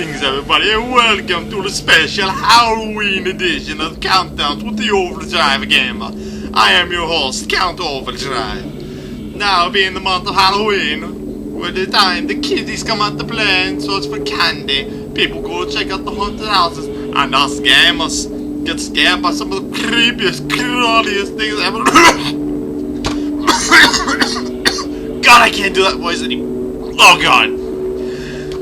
Greetings everybody and welcome to the special Halloween edition of Countdowns with the Overdrive Gamer. I am your host, Count Overdrive. Now being the month of Halloween, with the time the kiddies come out to play and search for candy, people go check out the haunted houses, and us gamers get scared by some of the creepiest, crawliest things ever. God, I can't do that voice anymore. Oh God.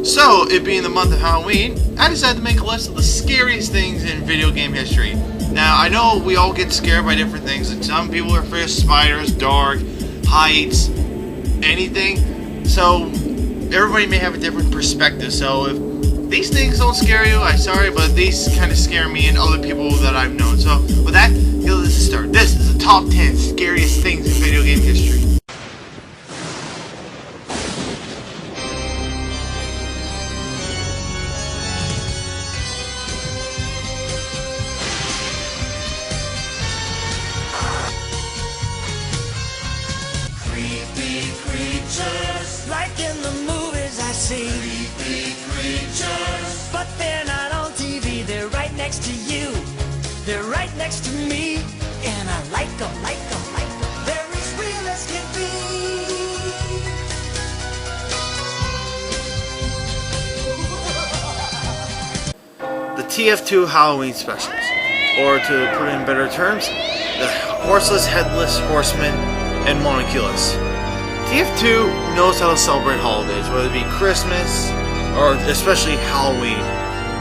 So, it being the month of Halloween, I decided to make a list of the scariest things in video game history. Now, I know we all get scared by different things, and some people are afraid of spiders, dark, heights, anything. So, everybody may have a different perspective. So, if these things don't scare you, I'm sorry, but these kind of scare me and other people that I've known. So, with that, let's start. This is the top 10 scariest things in video game history. Like in the movies I see, creepy creatures, but they're not on TV. They're right next to you, they're right next to me, and I like them, like them, like them. They're as real as can be. The TF2 Halloween specials, or to put it in better terms, the Horseless, Headless Horseman, and Monoculus. TF2 knows how to celebrate holidays, whether it be Christmas or especially Halloween.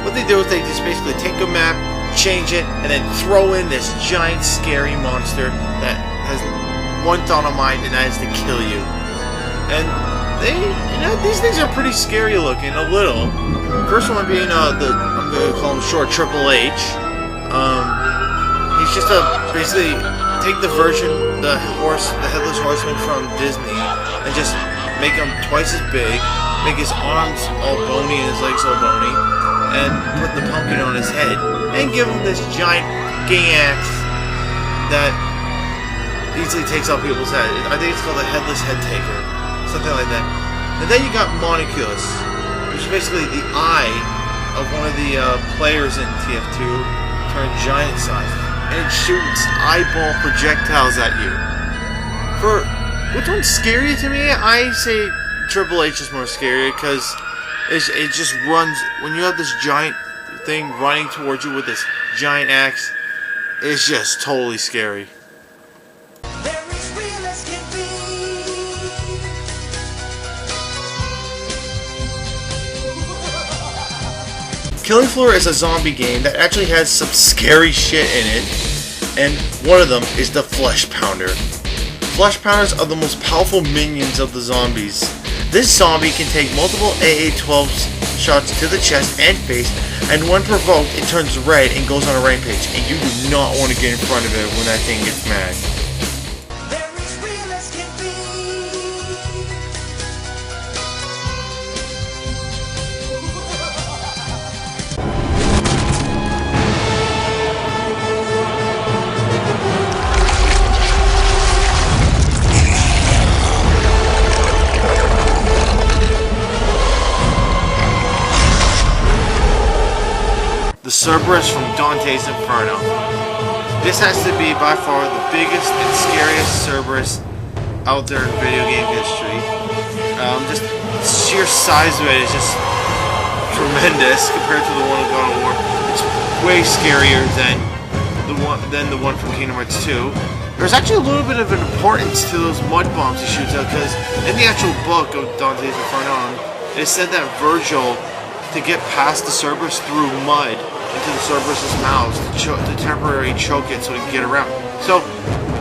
What they do is they just basically take a map, change it, and then throw in this giant scary monster that has one thought in mind, and that is to kill you. And they, these things are pretty scary looking, a little. First one being I'm gonna call him short Triple H. He's just basically take the version, the Headless Horseman from Disney, and just make him twice as big, make his arms all bony and his legs all bony, and put the pumpkin on his head, and give him this giant fucking axe that easily takes off people's head. I think it's called a Headless Head Taker, something like that. And then you got Monoculus, which is basically the eye of one of the players in TF2 turned giant size. And it shoots eyeball projectiles at you. For which one's scary to me? I say Triple H is more scary because it just runs. When you have this giant thing running towards you with this giant axe, it's just totally scary. They're as real as can be. Killing Floor is a zombie game that actually has some scary shit in it, and one of them is the Flesh Pounder. Flesh Pounders are the most powerful minions of the zombies. This zombie can take multiple AA-12 shots to the chest and face, and when provoked, it turns red and goes on a rampage, and you do not want to get in front of it when that thing gets mad. They're as real as can be. The Cerberus from Dante's Inferno. This has to be by far the biggest and scariest Cerberus out there in video game history. Just the sheer size of it is just tremendous compared to the one in God of War. It's way scarier than the one from Kingdom Hearts 2. There's actually a little bit of an importance to those mud bombs he shoots out, because in the actual book of Dante's Inferno, it said that Virgil, to get past the Cerberus through mud into the Cerberus's mouth to temporarily choke it so he can get around. So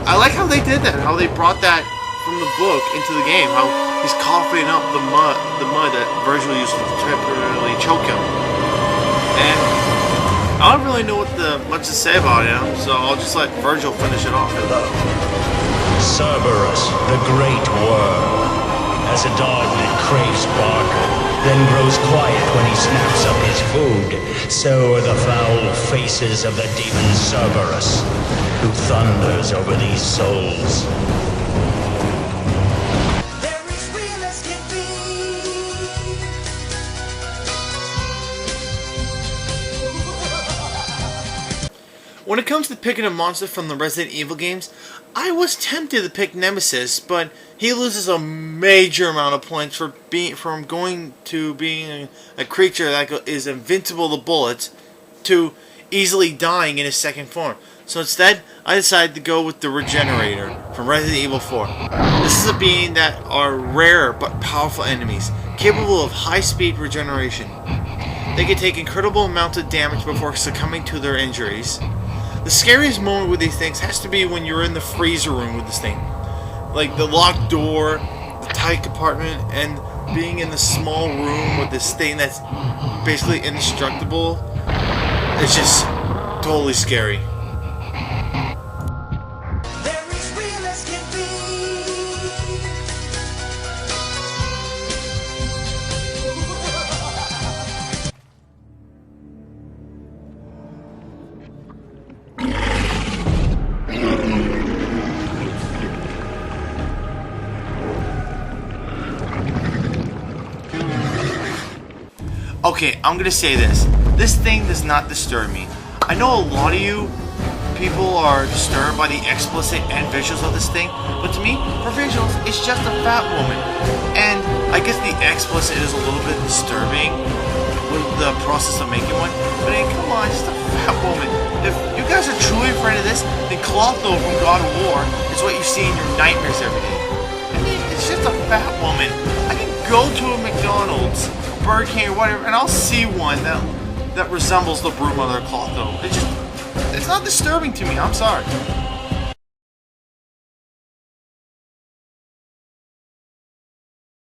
I like how they did that, how they brought that from the book into the game, how he's coughing up the mud that Virgil used to temporarily choke him. And I don't really know much to say about him, so I'll just let Virgil finish it off. Cerberus, the great worm, as a dog that craves bark, then grows quiet when he snaps up his food, so are the foul faces of the demon Cerberus, who thunders over these souls. They're as real as can be. When it comes to picking a monster from the Resident Evil games, I was tempted to pick Nemesis, but he loses a major amount of points for going to being a creature that is invincible to bullets to easily dying in his second form. So instead, I decided to go with the Regenerator from Resident Evil 4. This is a being that are rare but powerful enemies, capable of high-speed regeneration. They can take incredible amounts of damage before succumbing to their injuries. The scariest moment with these things has to be when you're in the freezer room with this thing. Like the locked door, the tight compartment, and being in the small room with this thing that's basically indestructible. It's just totally scary. They're as real as can be. Okay, I'm gonna say this. This thing does not disturb me. I know a lot of you people are disturbed by the explicit and visuals of this thing, but to me, for visuals, it's just a fat woman. And I guess the explicit is a little bit disturbing with the process of making one, but I mean, come on, it's just a fat woman. If you guys are truly afraid of this, then Clotho from God of War is what you see in your nightmares every day. I mean, it's just a fat woman. I can go to a McDonald's, Burger King, or whatever, and I'll see one that resembles the broom mother Clotho. It's not disturbing to me, I'm sorry.